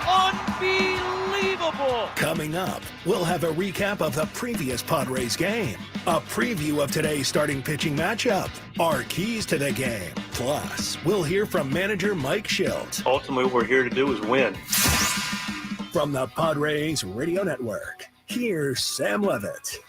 Unbelievable! Coming up, we'll have a recap of the previous Padres game, a preview of today's starting pitching matchup, our keys to the game. Plus, we'll hear from manager Mike Shildt. Ultimately, what we're here to do is win. From the Padres Radio Network, here's Sam Levitt.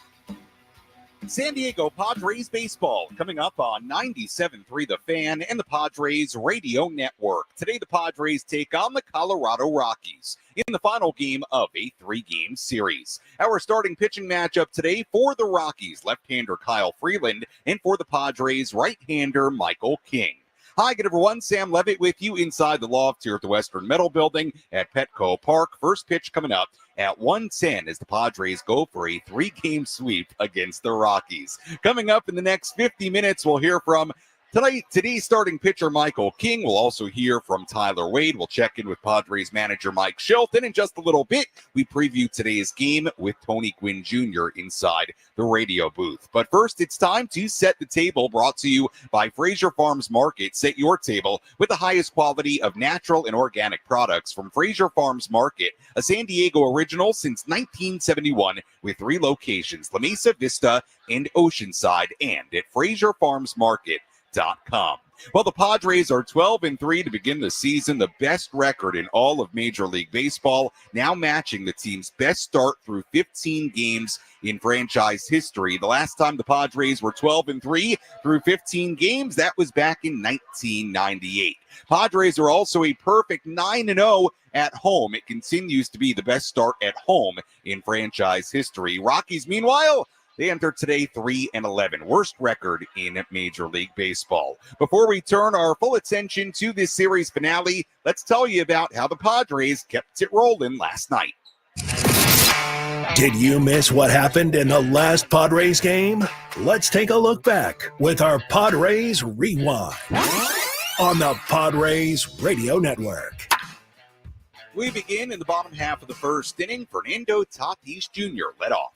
San Diego Padres baseball coming up on 97.3 The Fan and the Padres Radio Network. Today, the Padres take on the Colorado Rockies in the final game of a 3-game series. Our starting pitching matchup today for the Rockies, left-hander Kyle Freeland, and for the Padres, right-hander Michael King. Hi, good everyone. Sam Levitt with you inside the loft here at the Western Metal Building at Petco Park. First pitch coming up at 1:10 as the Padres go for a 3-game sweep against the Rockies. Coming up in the next 50 minutes, we'll hear from today's starting pitcher Michael King. We'll also hear from Tyler Wade. We'll check in with Padres manager Mike Shildt. And in just a little bit, we preview today's game with Tony Gwynn Jr. inside the radio booth. But first, it's time to set the table, brought to you by Fraser Farms Market. Set your table with the highest quality of natural and organic products from Fraser Farms Market, a San Diego original since 1971 with 3 locations, La Mesa, Vista, and Oceanside, and at FraserFarmsMarket.com. Well, the Padres are 12-3 to begin the season, the best record in all of Major League Baseball, now matching the team's best start through 15 games in franchise history. The last time the Padres were 12-3 through 15 games, that was back in 1998. Padres are also a perfect 9-0 at home. It continues to be the best start at home in franchise history. Rockies, meanwhile, they enter today 3-11, worst record in Major League Baseball. Before we turn our full attention to this series finale, let's tell you about how the Padres kept it rolling last night. Did you miss what happened in the last Padres game? Let's take a look back with our Padres Rewind on the Padres Radio Network. We begin in the bottom half of the first inning. Fernando Tatis Jr. led off.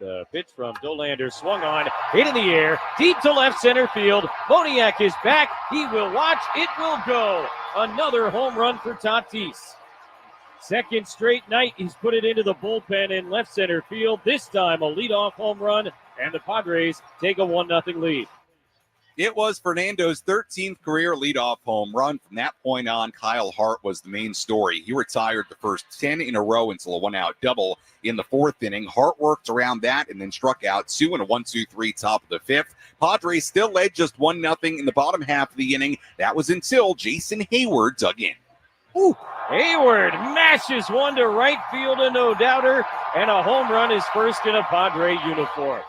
The pitch from Dolander swung on, hit in the air, deep to left center field. Moniak is back. He will watch. It will go. Another home run for Tatis. Second straight night, he's put it into the bullpen in left center field. This time, a leadoff home run, and the Padres take a 1-0 lead. It was Fernando's 13th career leadoff home run. From that point on, Kyle Hart was the main story. He retired the first 10 in a row until a 1-out double in the 4th inning. Hart worked around that and then struck out 2 in a 1-2-3 top of the 5th. Padres still led just 1-0 in the bottom half of the inning. That was until Jason Hayward dug in. Ooh. Hayward mashes one to right field, a no-doubter, and a home run is first in a Padre uniform.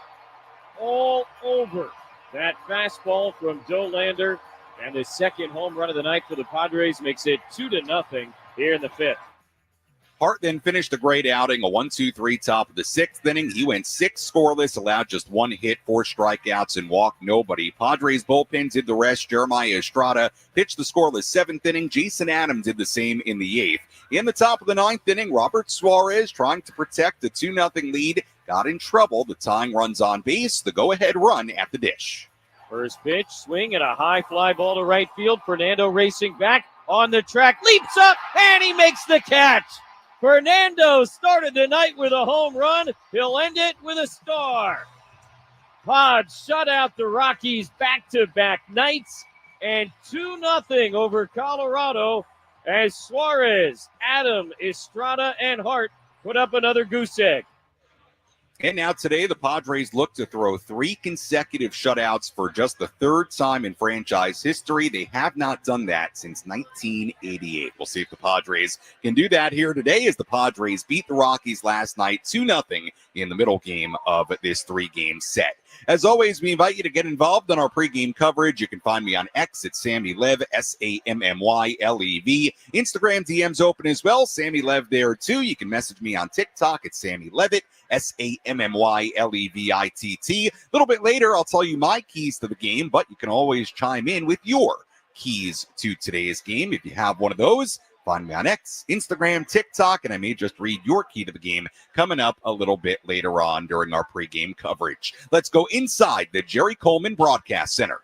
All over that fastball from Dolander, and the second home run of the night for the Padres makes it 2-0 here in the 5th. Hart then finished a great outing, a 1-2-3 top of the sixth inning. He went 6 scoreless, allowed just 1 hit, 4 strikeouts, and walked nobody. Padres bullpen did the rest. Jeremiah Estrada pitched the scoreless 7th inning. Jason Adams did the same in the 8th. In the top of the 9th inning, Robert Suarez, trying to protect a 2-0 lead, got in trouble. The tying runs on base, the go-ahead run at the dish. First pitch, swing and a high fly ball to right field. Fernando racing back on the track, leaps up, and he makes the catch. Fernando started the night with a home run. He'll end it with a star. Pods shut out the Rockies back-to-back nights, and 2-0 over Colorado as Suarez, Adam, Estrada, and Hart put up another goose egg. And now today, the Padres look to throw 3 consecutive shutouts for just the 3rd time in franchise history. They have not done that since 1988. We'll see if the Padres can do that here today as the Padres beat the Rockies last night 2-0 in the middle game of this 3-game set. As always, we invite you to get involved in our pregame coverage. You can find me on X at Sammy Lev, SammyLev. Instagram DM's open as well. Sammy Lev there too. You can message me on TikTok at Sammy Levitt, SammyLevitt. A little bit later, I'll tell you my keys to the game, but you can always chime in with your keys to today's game. If you have one of those, find me on X, Instagram, TikTok, and I may just read your key to the game coming up a little bit later on during our pregame coverage. Let's go inside the Jerry Coleman Broadcast Center.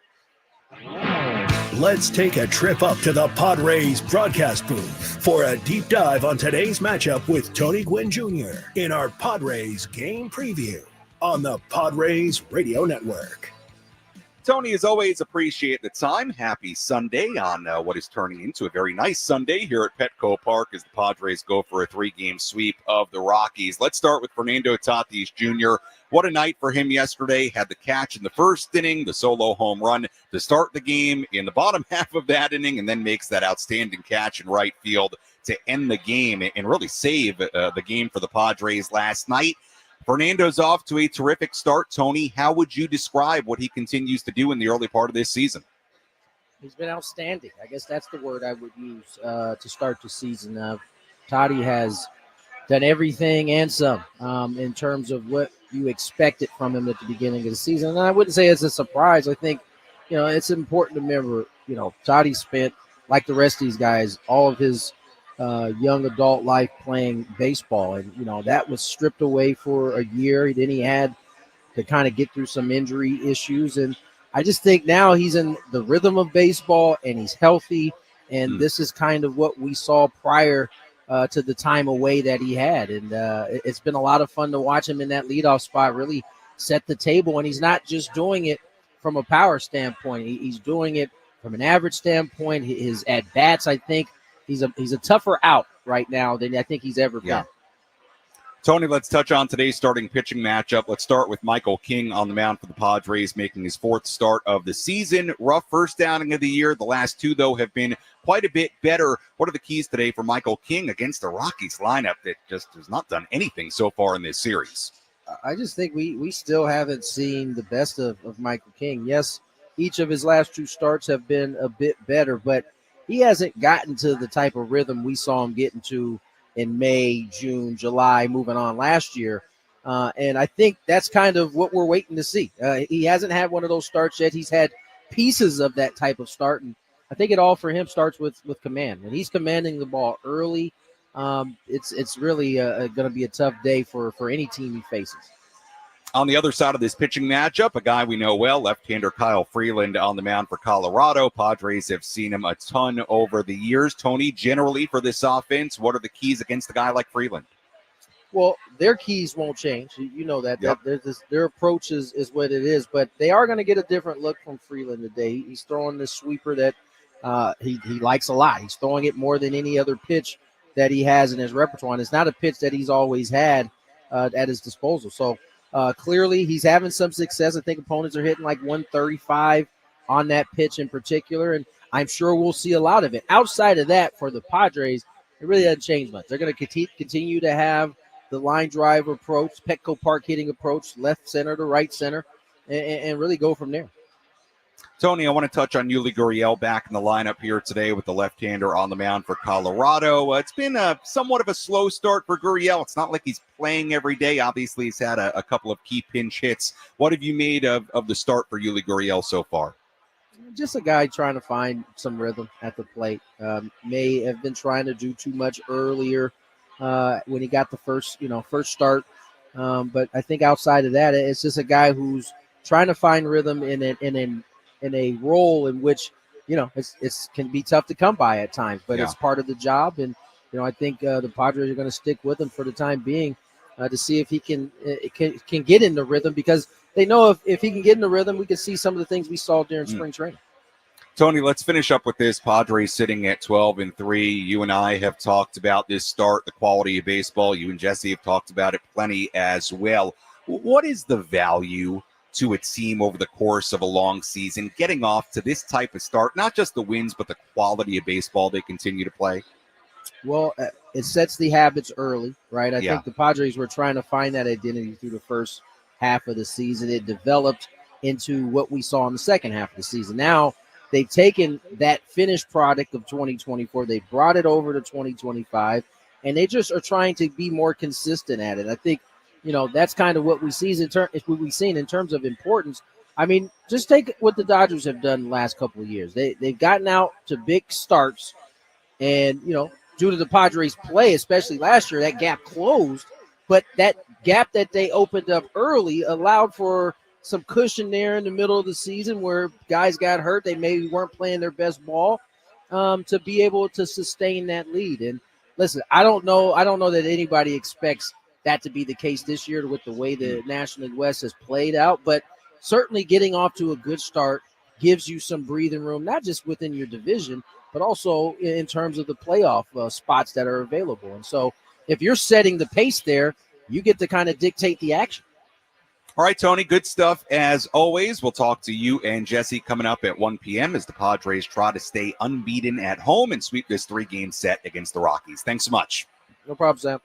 Let's take a trip up to the Padres broadcast booth for a deep dive on today's matchup with Tony Gwynn Jr. in our Padres game preview on the Padres Radio Network. Tony, as always, appreciate the time. Happy Sunday on what is turning into a very nice Sunday here at Petco Park as the Padres go for a 3-game sweep of the Rockies. Let's start with Fernando Tatis Jr. What a night for him yesterday. Had the catch in the first inning, the solo home run to start the game in the bottom half of that inning, and then makes that outstanding catch in right field to end the game and really save the game for the Padres last night. Fernando's off to a terrific start. Tony, how would you describe what he continues to do in the early part of this season? He's been outstanding. I guess that's the word I would use to start the season. Toddy has done everything and some in terms of what you expected from him at the beginning of the season. And I wouldn't say it's a surprise. I think, it's important to remember, Toddy spent, like the rest of these guys, all of his young adult life playing baseball. And, that was stripped away for a year. Then he had to kind of get through some injury issues. And I just think now he's in the rhythm of baseball and he's healthy. And this is kind of what we saw prior to the time away that he had. And it's been a lot of fun to watch him in that leadoff spot really set the table. And he's not just doing it from a power standpoint. He's doing it from an average standpoint. His at-bats, I think, he's a tougher out right now than I think he's ever been. Tony, let's touch on today's starting pitching matchup. Let's start with Michael King on the mound for the Padres, making his 4th start of the season. Rough first outing of the year. The last 2, though, have been quite a bit better. What are the keys today for Michael King against the Rockies lineup that just has not done anything so far in this series? I just think we still haven't seen the best of Michael King. Yes, each of his last 2 starts have been a bit better, but he hasn't gotten to the type of rhythm we saw him getting to in May, June, July, moving on last year. And I think that's kind of what we're waiting to see. He hasn't had one of those starts yet. He's had pieces of that type of start. And I think it all for him starts with command. When he's commanding the ball early, it's really going to be a tough day for any team he faces. On the other side of this pitching matchup, a guy we know well, left-hander Kyle Freeland on the mound for Colorado. Padres have seen him a ton over the years. Tony, generally for this offense, what are the keys against a guy like Freeland? Well, their keys won't change. You know that. Yep. Their approach is what it is, but they are going to get a different look from Freeland today. He's throwing this sweeper that he likes a lot. He's throwing it more than any other pitch that he has in his repertoire. And it's not a pitch that he's always had at his disposal. So, clearly, he's having some success. I think opponents are hitting like 135 on that pitch in particular, and I'm sure we'll see a lot of it. Outside of that, for the Padres, it really doesn't change much. They're going to continue to have the line drive approach, Petco Park hitting approach, left center to right center, and really go from there. Tony, I want to touch on Yuli Gurriel back in the lineup here today with the left-hander on the mound for Colorado. It's been somewhat of a slow start for Gurriel. It's not like he's playing every day. Obviously, he's had a couple of key pinch hits. What have you made of the start for Yuli Gurriel so far? Just a guy trying to find some rhythm at the plate. May have been trying to do too much earlier when he got the first start. But I think outside of that, it's just a guy who's trying to find rhythm in a role in which, it's can be tough to come by at times, but it's part of the job. And, I think the Padres are going to stick with him for the time being to see if he can get in the rhythm, because they know if he can get in the rhythm, we can see some of the things we saw during spring training. Tony, let's finish up with this. Padres sitting at 12-3. You and I have talked about this start, the quality of baseball. You and Jesse have talked about it plenty as well. What is the value to a team over the course of a long season, getting off to this type of start, not just the wins, but the quality of baseball they continue to play? Well, it sets the habits early, right? I think the Padres were trying to find that identity through the first half of the season. It developed into what we saw in the second half of the season. Now they've taken that finished product of 2024, they brought it over to 2025, and they just are trying to be more consistent at it. I think, that's kind of what we see what we've seen in terms of importance. I mean, just take what the Dodgers have done the last couple of years. They've gotten out to big starts, and, due to the Padres' play, especially last year, that gap closed. But that gap that they opened up early allowed for some cushion there in the middle of the season where guys got hurt. They maybe weren't playing their best ball to be able to sustain that lead. And listen, I don't know that anybody expects that to be the case this year with the way the National League West has played out, but certainly getting off to a good start gives you some breathing room, not just within your division, but also in terms of the playoff spots that are available. And so if you're setting the pace there, you get to kind of dictate the action. All right, Tony, good stuff as always. We'll talk to you and Jesse coming up at 1 p.m. as the Padres try to stay unbeaten at home and sweep this 3-game set against the Rockies. Thanks so much. No problem, Sam.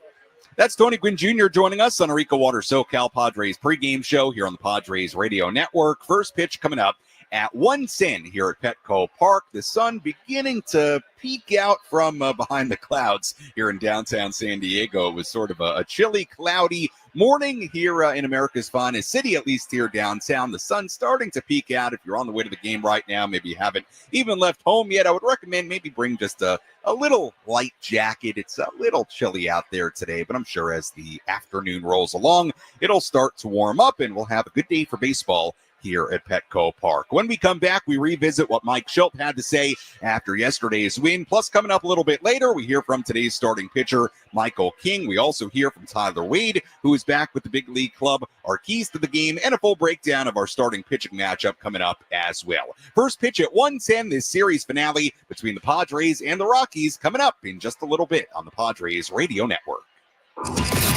That's Tony Gwynn Jr. joining us on our EcoWater SoCal Padres pregame show here on the Padres Radio Network. First pitch coming up at 1:10 here at Petco Park. The sun beginning to peek out from behind the clouds here in downtown San Diego. It was sort of a chilly, cloudy morning here in America's finest city, at least here downtown. The sun's starting to peek out. If you're on the way to the game right now, maybe you haven't even left home yet, I would recommend maybe bring just a little light jacket. It's a little chilly out there today, but I'm sure as the afternoon rolls along, it'll start to warm up and we'll have a good day for baseball here at Petco Park. When we come back, we revisit what Mike Shildt had to say after yesterday's win. Plus, coming up a little bit later, we hear from today's starting pitcher, Michael King. We also hear from Tyler Wade, who is back with the big league club, our keys to the game, and a full breakdown of our starting pitching matchup coming up as well. First pitch at 1:10, this series finale between the Padres and the Rockies coming up in just a little bit on the Padres Radio Network.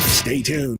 Stay tuned.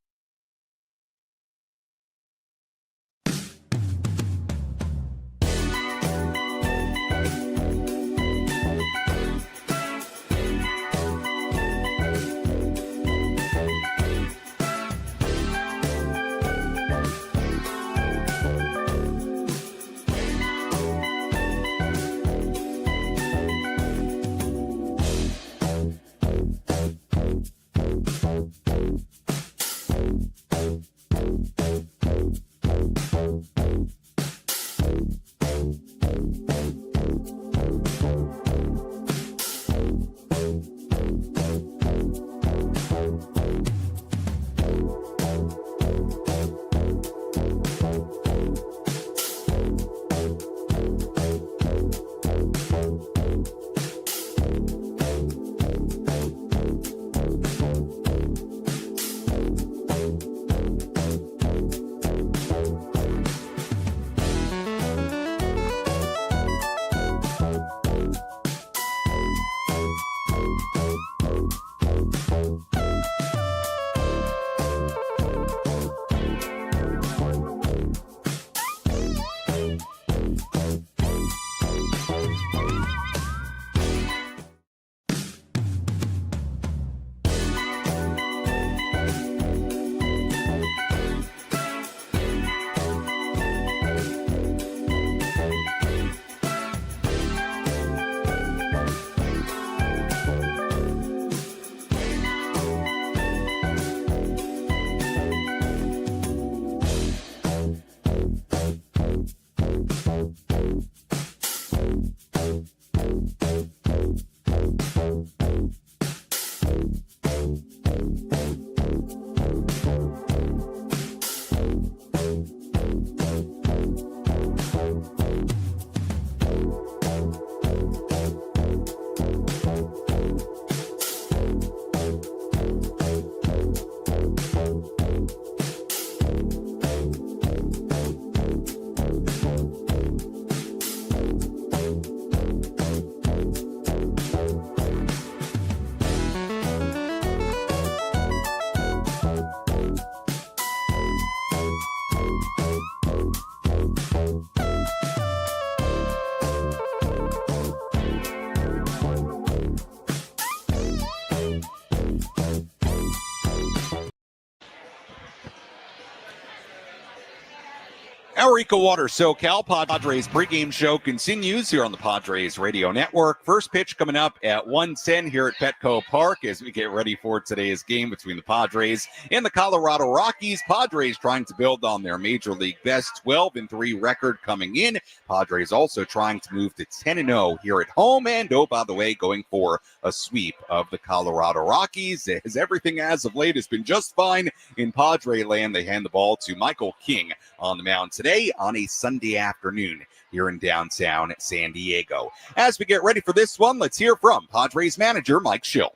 Our EcoWater SoCal Padres pregame show continues here on the Padres Radio Network. First pitch coming up at 1:10 here at Petco Park as we get ready for today's game between the Padres and the Colorado Rockies. Padres trying to build on their Major League best 12-3 record coming in. Padres also trying to move to 10-0 here at home. And, oh, by the way, going for a sweep of the Colorado Rockies, as everything as of late has been just fine in Padre land. They hand the ball to Michael King on the mound today on a Sunday afternoon here in downtown San Diego. As we get ready for this one, let's hear from Padres manager Mike Shildt.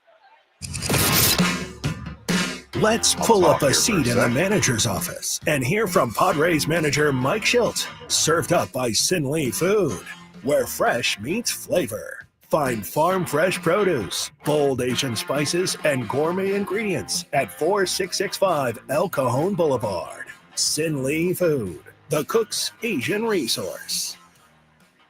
Let's pull up a seat in the manager's office and hear from Padres manager Mike Shildt. Served up by Sin Lee Food, where fresh meets flavor. Find farm fresh produce, bold Asian spices, and gourmet ingredients at 4665 El Cajon Boulevard. Sin Lee Food, the cook's Asian resource.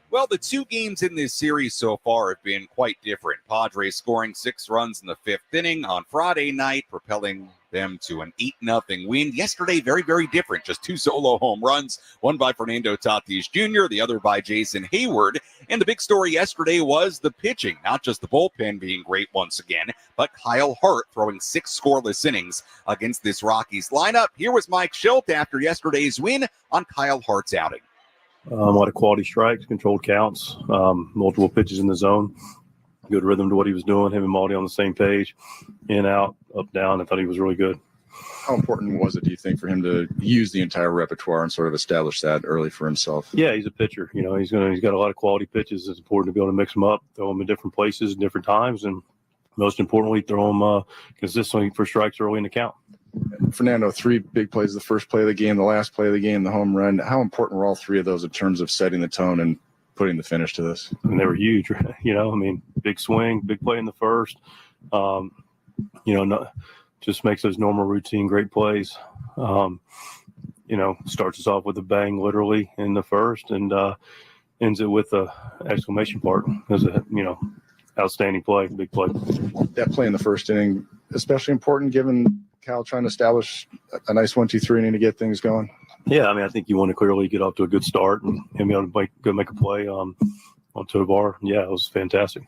Well, the two games in this series so far have been quite different. Padres scoring 6 runs in the 5th inning on Friday night, propelling them to an 8-0 win. Yesterday, very, very different. Just 2 solo home runs, one by Fernando Tatis Jr., the other by Jason Hayward. And the big story yesterday was the pitching, not just the bullpen being great once again, but Kyle Hart throwing 6 scoreless innings against this Rockies lineup. Here was Mike Shildt after yesterday's win on Kyle Hart's outing. A lot of quality strikes, controlled counts, multiple pitches in the zone. Good rhythm to what he was doing. Him and Maldi on the same page, in, out, up, down. I thought he was really good. How important was it, do you think, for him to use the entire repertoire and sort of establish that early for himself? Yeah, he's a pitcher. You know, he's got a lot of quality pitches. It's important to be able to mix them up, throw them in different places, different times, and most importantly, throw them consistently for strikes early in the count. Fernando, 3 big plays, the first play of the game, the last play of the game, the home run. How important were all 3 of those in terms of setting the tone and putting the finish to this? And they were huge, you know. I mean, big swing, big play in the first. Just makes those normal routine great plays. Starts us off with a bang literally in the first and ends it with a exclamation mark as a, outstanding play, big play. That play in the first inning, especially important given Cal trying to establish a nice 1-2-3 inning to get things going. Yeah, I mean, I think you want to clearly get off to a good start and be able to go make a play on Tovar. Yeah, it was fantastic.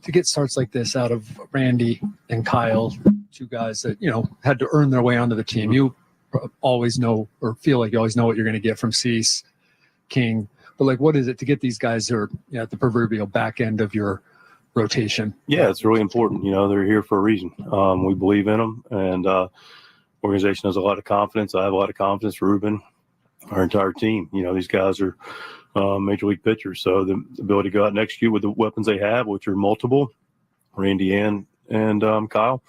To get starts like this out of Randy and Kyle, 2 guys that, had to earn their way onto the team. You always know or feel like you always know what you're going to get from Cease, King. But, what is it to get these guys who are at the proverbial back end of your rotation? Yeah, it's really important. They're here for a reason. We believe in them, and organization has a lot of confidence. I have a lot of confidence. Ruben, our entire team. These guys are major league pitchers, so the ability to go out and execute with the weapons they have, which are multiple, Randy and Kyle,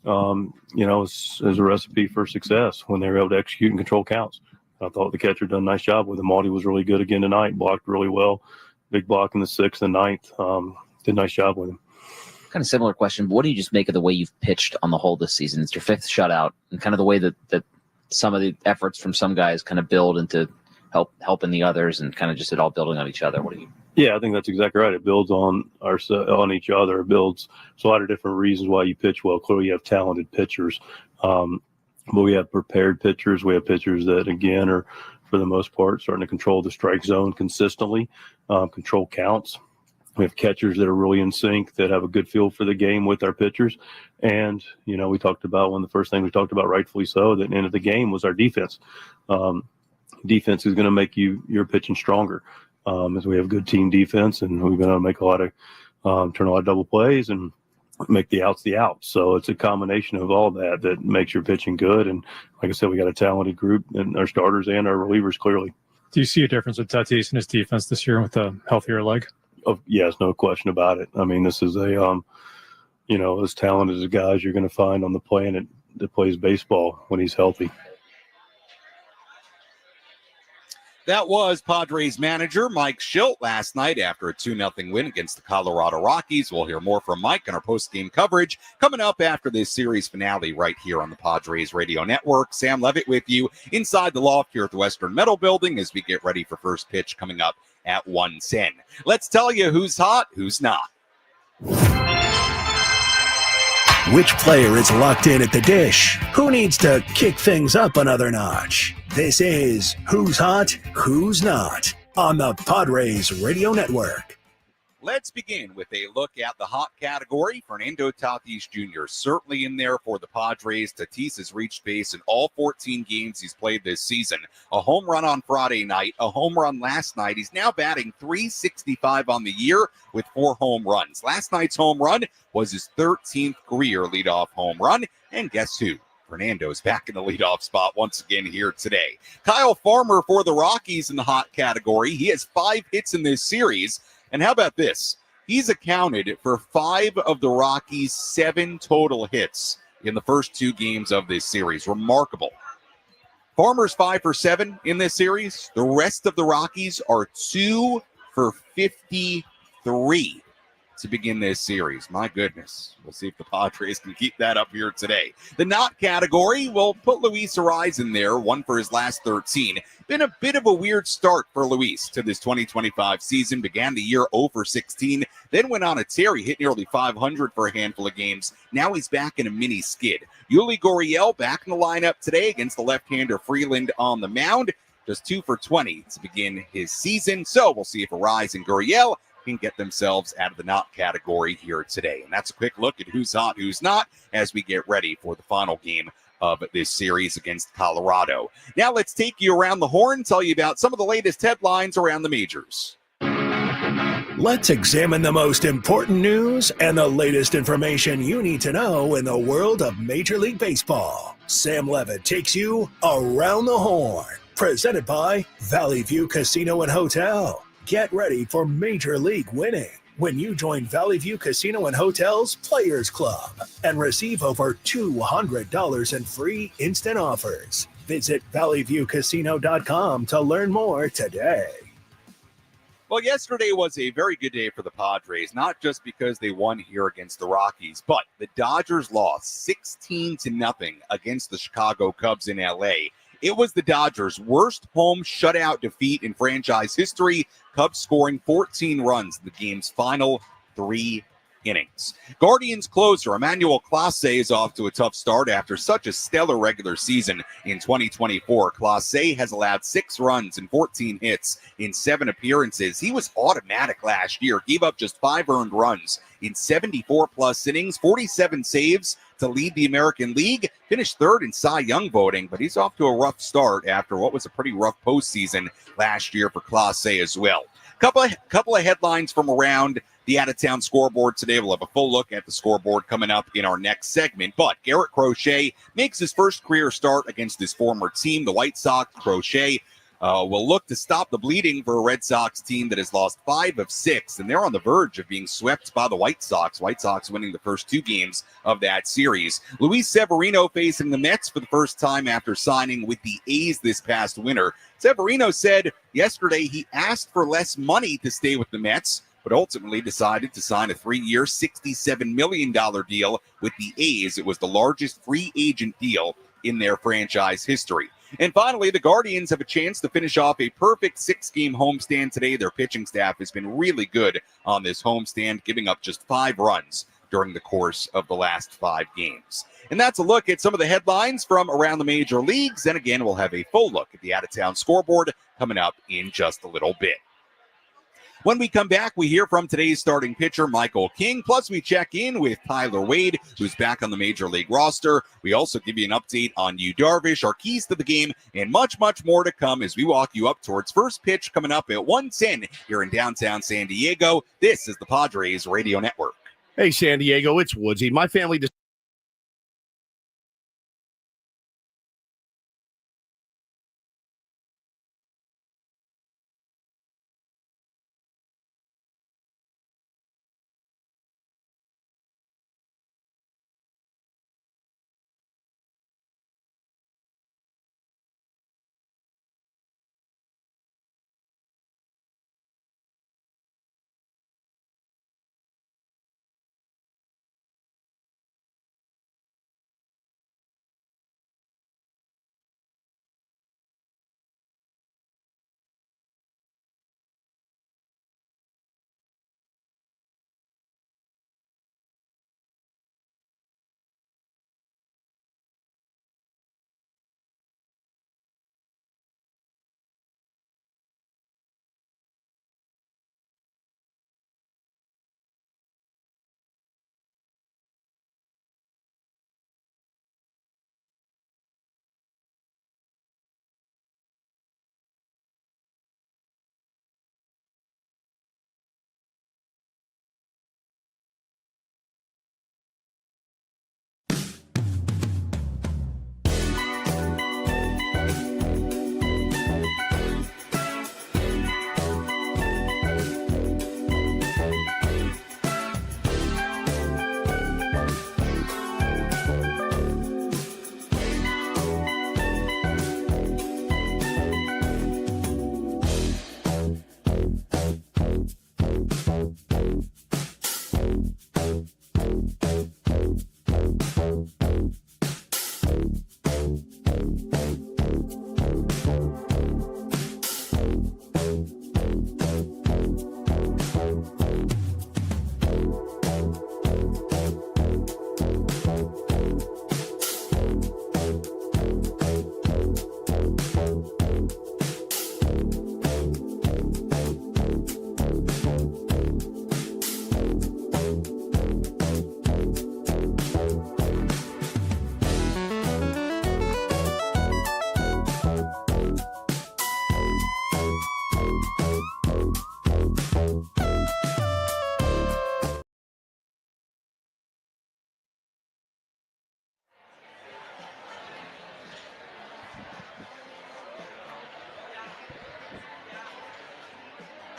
is a recipe for success when they're able to execute and control counts. I thought the catcher done a nice job with him. Maldi was really good again tonight, blocked really well, big block in the 6th and 9th. Did a nice job with him. Kind of similar question, but what do you just make of the way you've pitched on the whole this season? It's your 5th shutout, and kind of the way that some of the efforts from some guys kind of build into helping the others, and kind of just it all building on each other. What do you? Yeah, I think that's exactly right. It builds on each other. It builds. There's a lot of different reasons why you pitch well. Clearly, you have talented pitchers, but we have prepared pitchers. We have pitchers that, again, are for the most part starting to control the strike zone consistently, control counts. We have catchers that are really in sync, that have a good feel for the game with our pitchers. And, we talked about one of the first things we talked about, rightfully so, that end of the game was our defense. Defense is going to make your pitching stronger as we have good team defense, and we're going to make a lot of turn a lot of double plays and make the outs. So it's a combination of all that makes your pitching good. And like I said, we got a talented group, and our starters and our relievers clearly. Do you see a difference with Tatis and his defense this year with a healthier leg? Oh, yes, no question about it. I mean, this is a, as talented as guys you're going to find on the planet that plays baseball when he's healthy. That was Padres manager Mike Shildt last night after a 2-0 win against the Colorado Rockies. We'll hear more from Mike in our post-game coverage coming up after this series finale right here on the Padres Radio Network. Sam Levitt with you inside the loft here at the Western Metal Building as we get ready for first pitch coming up at 1:10. Let's tell you who's hot, who's not. Which player is locked in at the dish? Who needs to kick things up another notch? This is Who's Hot, Who's Not on the Padres Radio Network. Let's begin with a look at the hot category. Fernando Tatis Jr. certainly in there for the Padres. Tatis has reached base in all 14 games he's played this season. A home run on Friday night, a home run last night. He's now batting .365 on the year with 4 home runs. Last night's home run was his 13th career leadoff home run. And guess who? Fernando's back in the leadoff spot once again here today. Kyle Farmer for the Rockies in the hot category. He has 5 hits in this series. And how about this? He's accounted for 5 of the Rockies' 7 total hits in the first 2 games of this series. Remarkable. Farmer's 5 for 7 in this series. The rest of the Rockies are 2 for 53 to begin this series. My goodness. We'll see if the Padres can keep that up here today. The not category, will put Luis Ariz in there, 1 for his last 13. Been a bit of a weird start for Luis to this 2025 season. Began the year 0 for 16, then went on a tear. He hit nearly 500 for a handful of games. Now he's back in a mini skid. Yuli Gurriel back in the lineup today against the left-hander Freeland on the mound. Just 2 for 20 to begin his season. So we'll see if Ariz and Gurriel can get themselves out of the not category here today. And that's a quick look at who's hot, who's not, as we get ready for the final game of this series against Colorado. Now let's take you around the horn, tell you about some of the latest headlines around the majors. Let's examine the most important news and the latest information you need to know in the world of Major League Baseball. Sam Levitt takes you around the horn, presented by Valley View Casino and Hotel. Get ready for Major League winning when you join Valley View Casino and Hotel's Players Club and receive over $200 in free instant offers. Visit valleyviewcasino.com to learn more today. Well, yesterday was a very good day for the Padres, not just because they won here against the Rockies, but the Dodgers lost 16-0 against the Chicago Cubs in LA. It was the Dodgers' worst home shutout defeat in franchise history. Cubs scoring 14 runs in the game's final 3 innings. Guardians closer Emmanuel Clase is off to a tough start after such a stellar regular season in 2024. Clase has allowed 6 runs and 14 hits in 7 appearances. He was automatic last year, gave up just 5 earned runs in 74-plus innings, 47 saves to lead the American League, finished 3rd in Cy Young voting, but he's off to a rough start after what was a pretty rough postseason last year for Clase as well. Couple of headlines from around the out-of-town scoreboard today. We'll have a full look at the scoreboard coming up in our next segment. But Garrett Crochet makes his first career start against his former team, the White Sox. Crochet will look to stop the bleeding for a Red Sox team that has lost 5 of 6, and they're on the verge of being swept by the White Sox. White Sox winning the first 2 games of that series. Luis Severino facing the Mets for the first time after signing with the A's this past winter. Severino said yesterday he asked for less money to stay with the Mets, but ultimately decided to sign a 3-year, $67 million deal with the A's. It was the largest free agent deal in their franchise history. And finally, the Guardians have a chance to finish off a perfect 6-game homestand today. Their pitching staff has been really good on this homestand, giving up just 5 runs during the course of the last 5 games. And that's a look at some of the headlines from around the major leagues. And again, we'll have a full look at the out-of-town scoreboard coming up in just a little bit. When we come back, we hear from today's starting pitcher, Michael King. Plus, we check in with Tyler Wade, who's back on the Major League roster. We also give you an update on Yu Darvish, our keys to the game, and much, much more to come as we walk you up towards first pitch coming up at 1:10 here in downtown San Diego. This is the Padres Radio Network. Hey, San Diego, it's Woodsy. My family just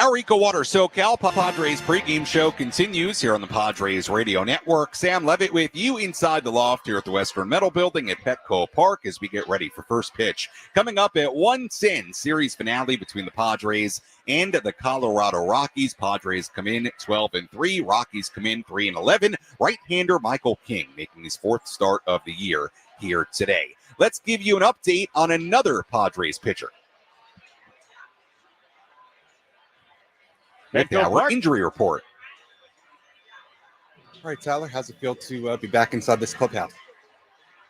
Our EcoWater SoCal Padres pregame show continues here on the Padres Radio Network. Sam Levitt with you inside the loft here at the Western Metal Building at Petco Park as we get ready for first pitch. Coming up at 1:10, series finale between the Padres and the Colorado Rockies. Padres come in 12-3. Rockies come in 3-11. Right-hander Michael King making his fourth start of the year here today. Let's give you an update on another Padres pitcher. With our injury report. All right, Tyler, how's it feel to be back inside this clubhouse?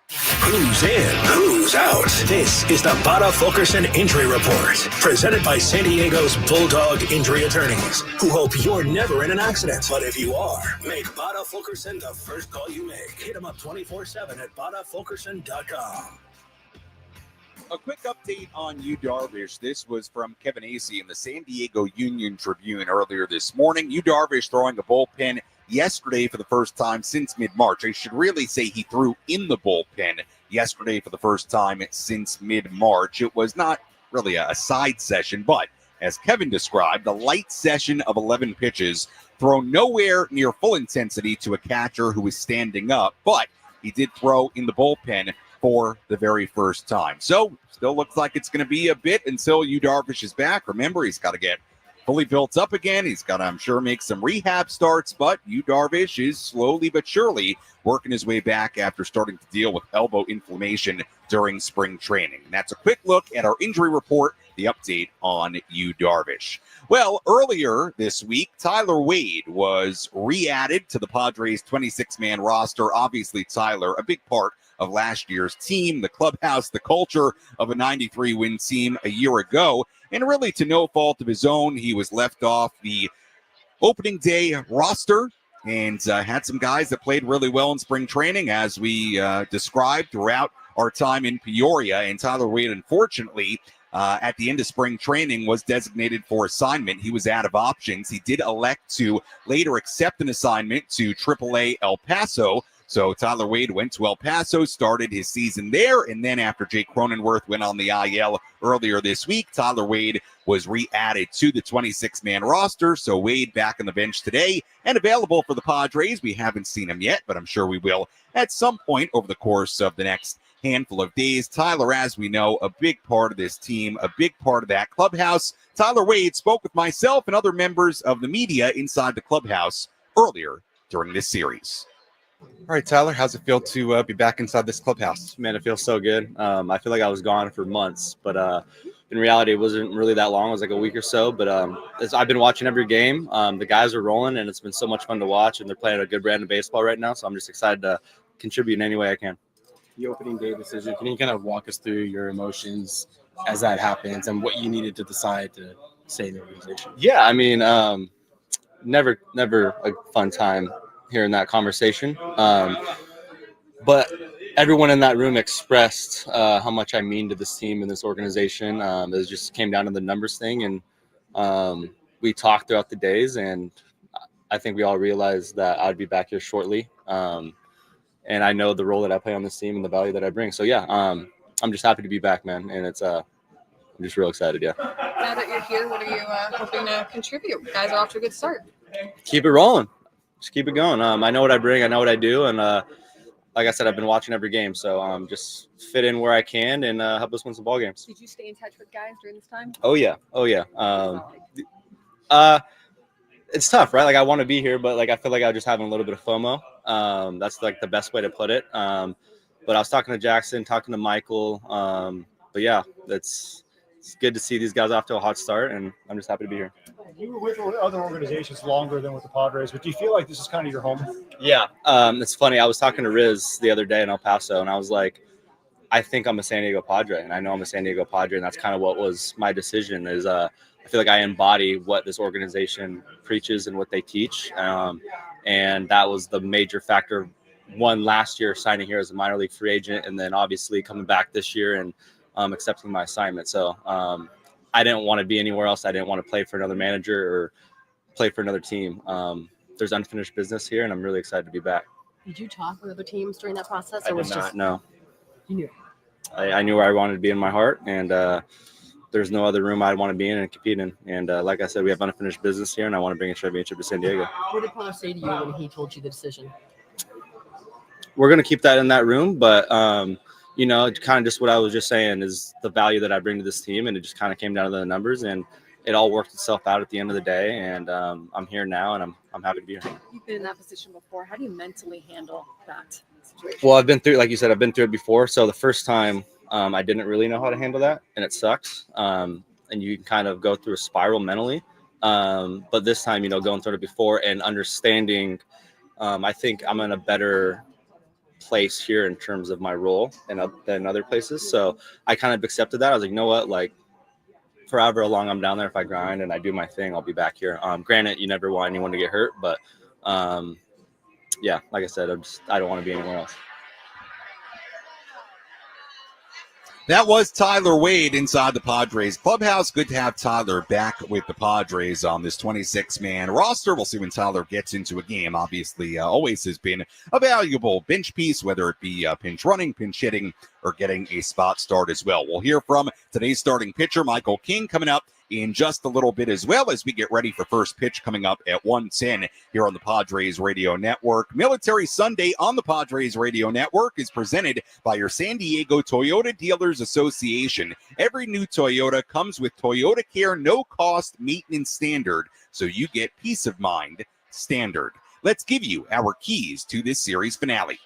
Who's in? Who's out? This is the Bada Fulkerson Injury Report, presented by San Diego's Bulldog Injury Attorneys, who hope you're never in an accident. But if you are, make Bada Fulkerson the first call you make. Hit them up 24/7 at badafulkerson.com. A quick update on Yu Darvish. This was from Kevin Acee in the San Diego Union Tribune earlier this morning. Yu Darvish throwing a bullpen yesterday for the first time since mid-March. I should really say he threw in the bullpen yesterday for the first time since mid-March. It was not really a side session, but as Kevin described, a light session of 11 pitches, thrown nowhere near full intensity to a catcher who was standing up, but he did throw in the bullpen for the very first time. So still looks like it's going to be a bit until Yu Darvish is back. Remember, he's got to get fully built up again. He's got to, I'm sure, make some rehab starts, but Yu Darvish is slowly but surely working his way back after starting to deal with elbow inflammation during spring training. And that's a quick look at our injury report, the update on Yu Darvish. Well, earlier this week, Tyler Wade was re-added to the Padres 26-man roster. Obviously, Tyler, a big part of last year's team, the clubhouse, the culture of a 93-win team a year ago. And really, to no fault of his own, he was left off the opening day roster and had some guys that played really well in spring training, as we described throughout our time in Peoria. And Tyler Wade, unfortunately, at the end of spring training, was designated for assignment. He was out of options. He did elect to later accept an assignment to AAA El Paso. So Tyler Wade went to El Paso, started his season there, and then after Jake Cronenworth went on the IL earlier this week, Tyler Wade was re-added to the 26-man roster. So Wade back on the bench today and available for the Padres. We haven't seen him yet, but I'm sure we will at some point over the course of the next handful of days. Tyler, as we know, a big part of this team, a big part of that clubhouse. Tyler Wade spoke with myself and other members of the media inside the clubhouse earlier during this series. All right, Tyler, how's it feel to be back inside this clubhouse? Man, it feels so good. I feel like I was gone for months, but in reality, it wasn't really that long. It was like a week or so, but I've been watching every game. The guys are rolling, and it's been so much fun to watch, and they're playing a good brand of baseball right now, so I'm just excited to contribute in any way I can. The opening day decision, can you kind of walk us through your emotions as that happens and what you needed to decide to stay in the organization? Yeah, I mean, never a fun time hearing that conversation. But everyone in that room expressed how much I mean to this team and this organization. It just came down to the numbers thing. And we talked throughout the days, and I think we all realized that I'd be back here shortly. And I know the role that I play on this team and the value that I bring. So, yeah, I'm just happy to be back, man. And it's I'm just real excited, yeah. Now that you're here, what are you hoping to contribute? You guys are off to a good start. Keep it rolling. Just keep it going. I know what I bring. I know what I do. And like I said, I've been watching every game. So just fit in where I can and help us win some ball games. Did you stay in touch with guys during this time? Oh, yeah. It's tough, right? Like, I want to be here, but like I feel like I'm just having a little bit of FOMO. That's like the best way to put it. But I was talking to Jackson, talking to Michael. But yeah, it's good to see these guys off to a hot start, and I'm just happy to be here. You were with other organizations longer than with the Padres, but do you feel like this is kind of your home? Yeah. It's funny. I was talking to Riz the other day in El Paso, and I was like, I think I'm a San Diego Padre, and I know I'm a San Diego Padre, and that's kind of what was my decision is I feel like I embody what this organization preaches and what they teach. And that was the major factor. One, last year signing here as a minor league free agent, and then obviously coming back this year and accepting my assignment. So I didn't want to be anywhere else. I didn't want to play for another manager or play for another team. There's unfinished business here, and I'm really excited to be back. Did you talk with other teams during that process? I did not, no. You knew. I knew where I wanted to be in my heart, and there's no other room I'd want to be in and compete in. And like I said, we have unfinished business here, and I want to bring a championship to San Diego. What did Pa say to you when he told you the decision? We're going to keep that in that room, but you know, kind of just what I was just saying is the value that I bring to this team, and it just kind of came down to the numbers, and it all worked itself out at the end of the day. And I'm here now, and I'm happy to be here. You've been in that position before. How do you mentally handle that situation? Well, I've been through, like you said, I've been through it before. So the first time I didn't really know how to handle that, and it sucks. And you can kind of go through a spiral mentally. But this time, you know, going through it before and understanding, I think I'm in a better place here in terms of my role than other places. So I kind of accepted that. I was like, you know what, like forever long I'm down there, if I grind and I do my thing, I'll be back here. Granted, you never want anyone to get hurt, but yeah, like I said, I don't want to be anywhere else. That was Tyler Wade inside the Padres clubhouse. Good to have Tyler back with the Padres on this 26-man roster. We'll see when Tyler gets into a game. Obviously, always has been a valuable bench piece, whether it be pinch running, pinch hitting, or getting a spot start as well. We'll hear from today's starting pitcher, Michael King, coming up in just a little bit, as well as we get ready for first pitch coming up at 1:10 here on the Padres Radio Network. Military Sunday on the Padres Radio Network is presented by your San Diego Toyota Dealers Association. Every new Toyota comes with Toyota Care no-cost maintenance standard, so you get peace of mind standard. Let's give you our keys to this series finale.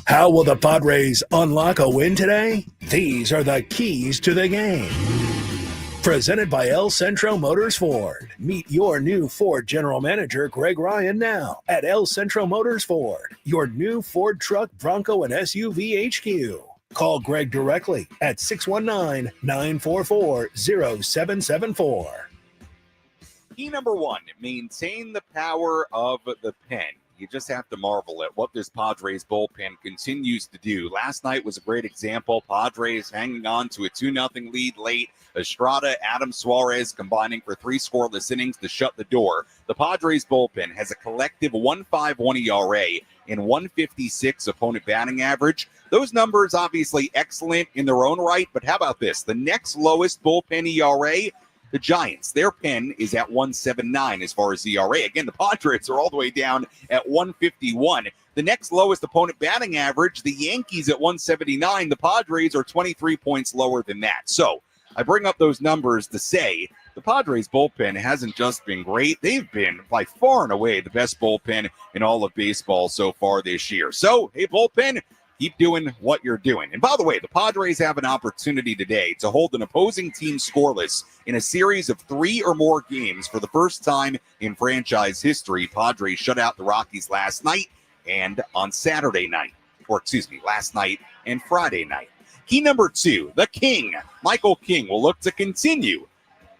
How will the Padres unlock a win today? These are the keys to the game. Presented by El Centro Motors Ford. Meet your new Ford General Manager, Greg Ryan, now at El Centro Motors Ford, your new Ford truck, Bronco, and SUV HQ. Call Greg directly at 619-944-0774. Key number one, maintain the power of the pen. You just have to marvel at what this Padres bullpen continues to do. Last night was a great example. Padres hanging on to a 2-0 lead late. Estrada, Adam Suarez combining for 3 scoreless innings to shut the door. The Padres bullpen has a collective 1.51 ERA and 1.56 opponent batting average. Those numbers obviously excellent in their own right, but how about this? The next lowest bullpen ERA, the Giants, their pen is at 1.79 as far as ERA. Again, the Padres are all the way down at 1.51. The next lowest opponent batting average, the Yankees at 1.79. The Padres are 23 points lower than that. So I bring up those numbers to say the Padres bullpen hasn't just been great. They've been by far and away the best bullpen in all of baseball so far this year. So, hey, bullpen, keep doing what you're doing. And by the way, the Padres have an opportunity today to hold an opposing team scoreless in a series of 3 or more games for the first time in franchise history. Padres shut out the Rockies last night and on Saturday night, last night and Friday night. Key number 2, the King. Michael King will look to continue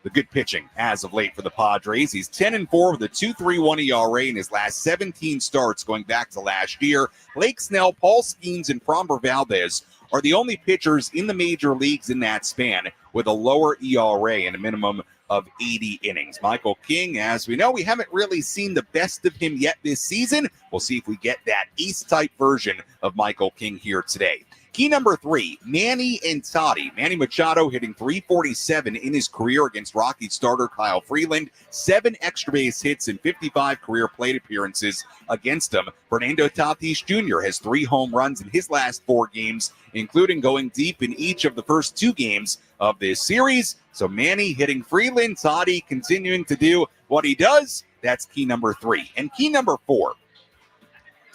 the good pitching as of late for the Padres. He's 10-4 with a 2.31 ERA in his last 17 starts going back to last year. Blake Snell, Paul Skeens, and Framber Valdez are the only pitchers in the major leagues in that span with a lower ERA and a minimum of 80 innings. Michael King, as we know, we haven't really seen the best of him yet this season. We'll see if we get that ace-type version of Michael King here today. Key number 3, Manny and Toddy. Manny Machado hitting .347 in his career against Rockies starter Kyle Freeland. 7 extra base hits and 55 career plate appearances against him. Fernando Tatis Jr. has 3 home runs in his last 4 games, including going deep in each of the first 2 games of this series. So Manny hitting Freeland, Toddy continuing to do what he does. That's key number 3. And key number 4.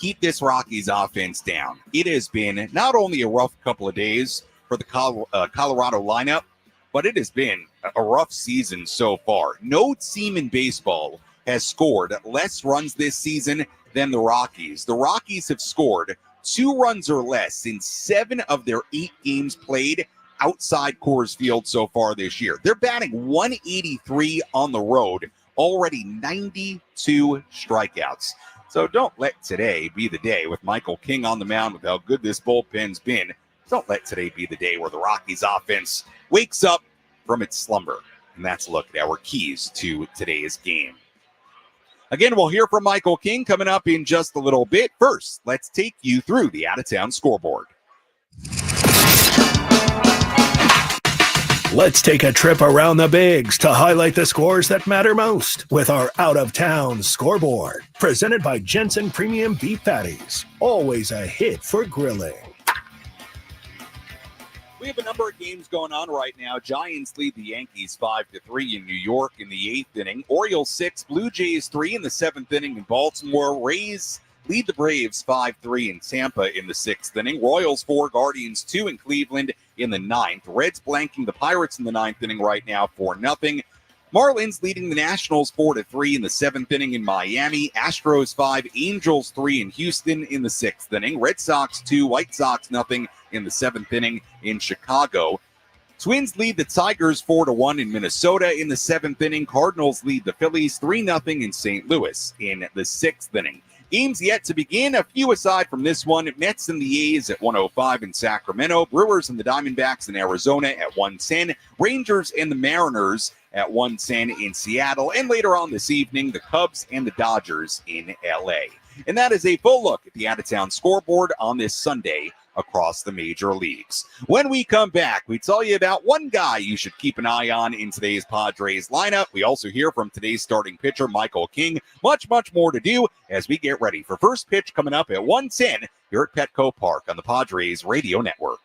Keep this Rockies offense down. It has been not only a rough couple of days for the Colorado lineup, but it has been a rough season so far. No team in baseball has scored less runs this season than the Rockies. The Rockies have scored 2 runs or less in 7 of their 8 games played outside Coors Field so far this year. They're batting 183 on the road, already 92 strikeouts. So don't let today be the day with Michael King on the mound with how good this bullpen's been. Don't let today be the day where the Rockies offense wakes up from its slumber. And that's a look at our keys to today's game. Again, we'll hear from Michael King coming up in just a little bit. First, let's take you through the out-of-town scoreboard. Let's take a trip around the bigs to highlight the scores that matter most with our out-of-town scoreboard. Presented by Jensen Premium Beef Patties. Always a hit for grilling. We have a number of games going on right now. Giants lead the Yankees 5-3 in New York in the 8th inning. Orioles 6, Blue Jays 3 in the 7th inning in Baltimore. Rays lead the Braves 5-3 in Tampa in the 6th inning. Royals 4, Guardians 2 in Cleveland in the 9th. Reds blanking the Pirates in the 9th inning right now 4-0. Marlins leading the Nationals 4-3 in the 7th inning in Miami. Astros 5, Angels 3 in Houston in the 6th inning. Red Sox 2, White Sox 0 in the 7th inning in Chicago. Twins lead the Tigers 4-1 in Minnesota in the 7th inning. Cardinals lead the Phillies 3-0 in St. Louis in the 6th inning. Games yet to begin. A few aside from this one. Mets and the A's at 1:05 in Sacramento. Brewers and the Diamondbacks in Arizona at 1:10. Rangers and the Mariners at 1:10 in Seattle. And later on this evening, the Cubs and the Dodgers in LA. And that is a full look at the out-of-town scoreboard on this Sunday across the major leagues. When we come back, we tell you about one guy you should keep an eye on in today's Padres lineup. We also hear from today's starting pitcher, Michael King. Much, much more to do as we get ready for first pitch coming up at 1:10 here at Petco Park on the Padres Radio Network.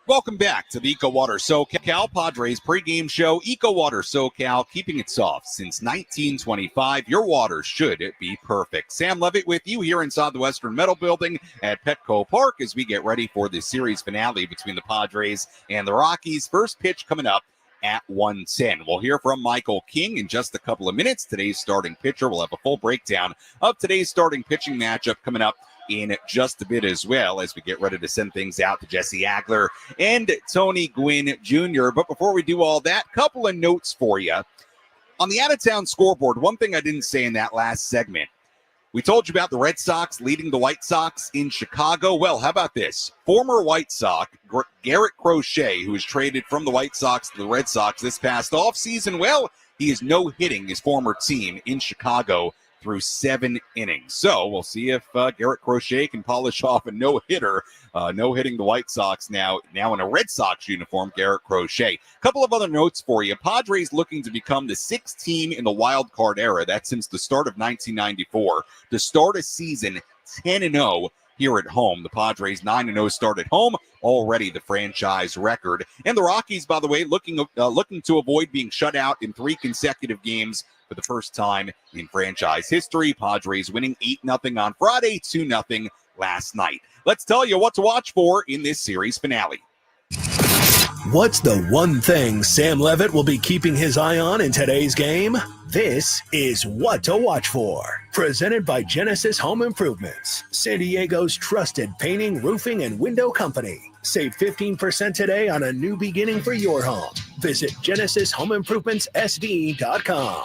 Welcome back to the EcoWater SoCal Padres pregame show. EcoWater SoCal, keeping it soft since 1925. Your water should be perfect. Sam Levitt with you here inside the Western Metal Building at Petco Park as we get ready for the series finale between the Padres and the Rockies. First pitch coming up at 1:10. We'll hear from Michael King in just a couple of minutes. Today's starting pitcher. We'll have a full breakdown of today's starting pitching matchup coming up in just a bit as well as we get ready to send things out to Jesse Agler and Tony Gwynn Jr. But before we do all that, couple of notes for you. On the out-of-town scoreboard, one thing I didn't say in that last segment, We told you about the Red Sox leading the White Sox in Chicago. Well, how about this? Former White Sox Garrett Crochet, who was traded from the White Sox to the Red Sox this past offseason, well, he is no-hitting his former team in Chicago through 7 innings. So we'll see if Garrett Crochet can polish off a no-hitter. No-hitting the White Sox now in a Red Sox uniform, Garrett Crochet. A couple of other notes for you. Padres looking to become the 6th team in the wild card era. That's since the start of 1994. To start a season 10-0 here at home. The Padres 9-0 start at home, already the franchise record. And the Rockies, by the way, looking to avoid being shut out in 3 consecutive games for the first time in franchise history. Padres winning 8-0 on Friday, 2-0 last night. Let's tell you what to watch for in this series finale. What's the one thing Sam Levitt will be keeping his eye on in today's game? This is What to Watch For, presented by Genesis Home Improvements, San Diego's trusted painting, roofing, and window company. Save 15% today on a new beginning for your home. Visit GenesisHomeImprovementsSD.com.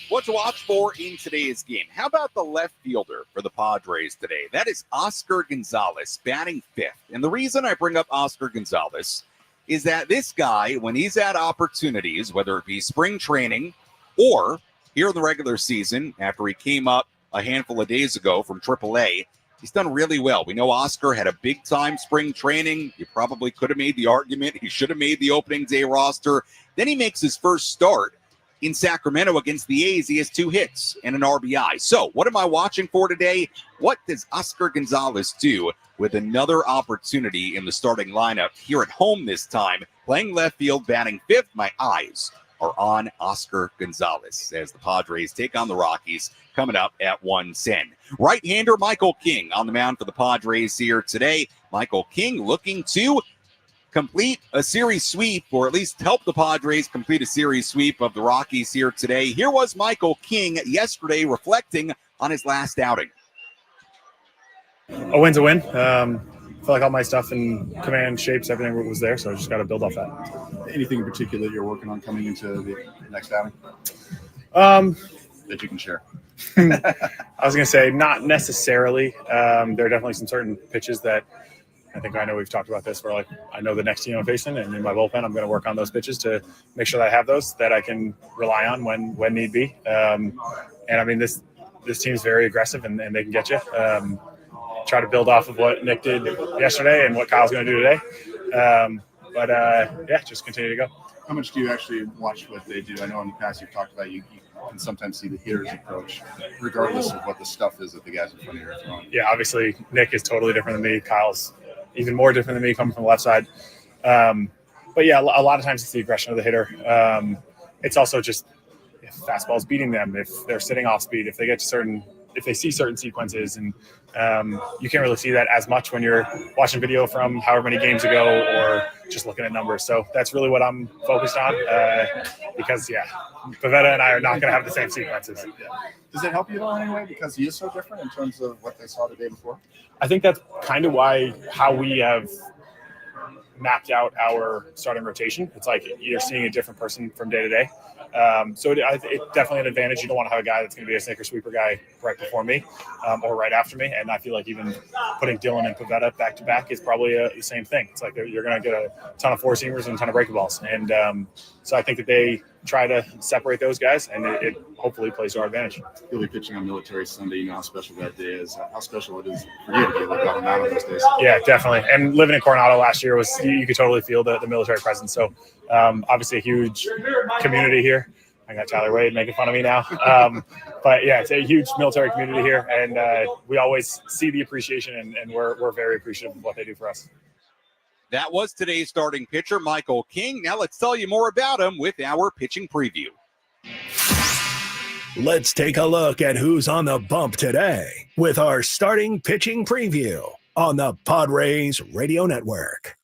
What to watch for in today's game. How about the left fielder for the Padres today? That is Oscar Gonzalez, batting 5th. And the reason I bring up Oscar Gonzalez is that this guy, when he's had opportunities, whether it be spring training or here in the regular season, after he came up a handful of days ago from AAA, he's done really well. We know Oscar had a big-time spring training. You probably could have made the argument he should have made the opening day roster. Then he makes his first start in Sacramento against the A's. He has 2 hits and an RBI. So what am I watching for today? What does Oscar Gonzalez do with another opportunity in the starting lineup here at home this time? Playing left field, batting 5th. My eyes are on Oscar Gonzalez as the Padres take on the Rockies coming up at 1:10. Right-hander Michael King on the mound for the Padres here today. Michael King looking to complete a series sweep, or at least help the Padres complete a series sweep of the Rockies here today. Here was Michael King yesterday reflecting on his last outing. A win's a win. I feel like all my stuff and command shapes, everything was there, so I just got to build off that. Anything in particular you're working on coming into the next outing that you can share? I was going to say not necessarily. There are definitely some certain pitches that I think I know we've talked about this where, like, I know the next team I'm facing, and in my bullpen, I'm going to work on those pitches to make sure that I have those that I can rely on when need be. And I mean, this team's very aggressive and they can get you. Try to build off of what Nick did yesterday and what Kyle's going to do today. Just continue to go. How much do you actually watch what they do? I know in the past you've talked about you can sometimes see the hitter's approach, regardless of what the stuff is that the guys in front of you are throwing. Yeah, obviously Nick is totally different than me. Kyle's even more different than me coming from the left side. A lot of times it's the aggression of the hitter. It's also just if fastball's beating them, if they're sitting off speed, if they see certain sequences, and you can't really see that as much when you're watching video from however many games ago or just looking at numbers. So that's really what I'm focused on because Pavetta and I are not going to have the same sequences. Yeah. Does it help you at all anyway because he is so different in terms of what they saw the day before? I think that's kind of how we have mapped out our starting rotation. It's like you're seeing a different person from day to day. It's definitely an advantage. You don't want to have a guy that's going to be a sinker sweeper guy right before me or right after me. And I feel like even putting Dylan and Pavetta back to back is probably the same thing. It's like you're going to get a ton of four seamers and a ton of breaking balls. And so I think that they try to separate those guys, and it hopefully plays to our advantage. You'll be pitching on Military Sunday. You know how special that day is. How special it is for you to be able to go out on those days. Yeah, definitely. And living in Coronado last year you could totally feel the military presence. So obviously a huge community here. I got Tyler Wade making fun of me now. It's a huge military community here, and we always see the appreciation, and we're very appreciative of what they do for us. That was today's starting pitcher, Michael King. Now let's tell you more about him with our pitching preview. Let's take a look at who's on the bump today with our starting pitching preview on the Padres Radio Network.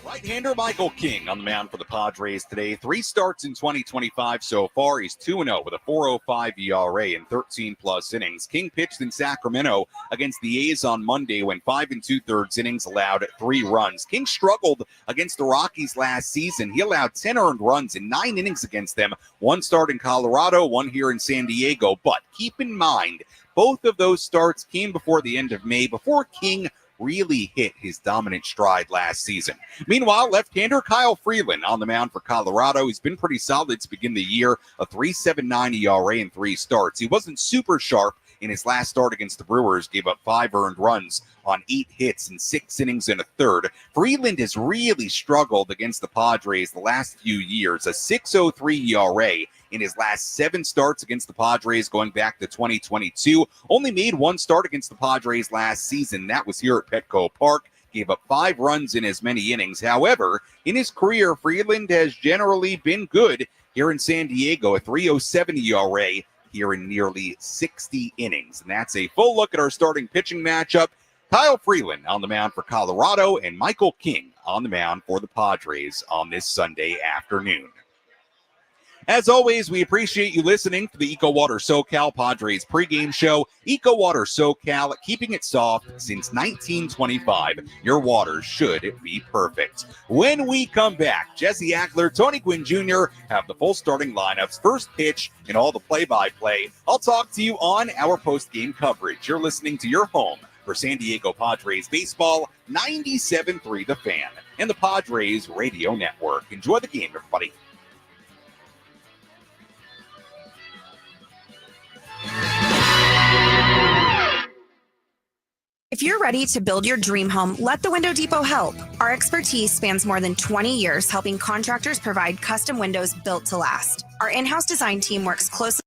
Right-hander Michael King on the mound for the Padres today. 3 starts in 2025 so far. He's 2-0 with a 4.05 ERA in 13-plus innings. King pitched in Sacramento against the A's on Monday when 5 2/3 innings allowed 3 runs. King struggled against the Rockies last season. He allowed 10 earned runs in 9 innings against them. 1 start in Colorado, 1 here in San Diego. But keep in mind, both of those starts came before the end of May, before King really hit his dominant stride last season. Meanwhile, left-hander Kyle Freeland on the mound for Colorado. He's been pretty solid to begin the year, a 3.79 ERA in 3 starts. He wasn't super sharp in his last start against the Brewers, gave up 5 earned runs on 8 hits in 6 innings and a third. Freeland has really struggled against the Padres the last few years, a 6.03 ERA in his last 7 starts against the Padres going back to 2022. Only made 1 start against the Padres last season. That was here at Petco Park. Gave up 5 runs in as many innings. However, in his career, Freeland has generally been good here in San Diego, a 3.07 ERA here in nearly 60 innings. And that's a full look at our starting pitching matchup. Kyle Freeland on the mound for Colorado and Michael King on the mound for the Padres on this Sunday afternoon. As always, we appreciate you listening to the EcoWater SoCal Padres pregame show. EcoWater SoCal, keeping it soft since 1925. Your water should be perfect. When we come back, Jesse Ackler, Tony Gwynn Jr. have the full starting lineups, first pitch, and all the play-by-play. I'll talk to you on our post-game coverage. You're listening to your home for San Diego Padres baseball, 97.3 The Fan, and the Padres Radio Network. Enjoy the game, everybody. If you're ready to build your dream home, let the Window Depot help. Our expertise spans more than 20 years helping contractors provide custom windows built to last. Our in-house design team works closely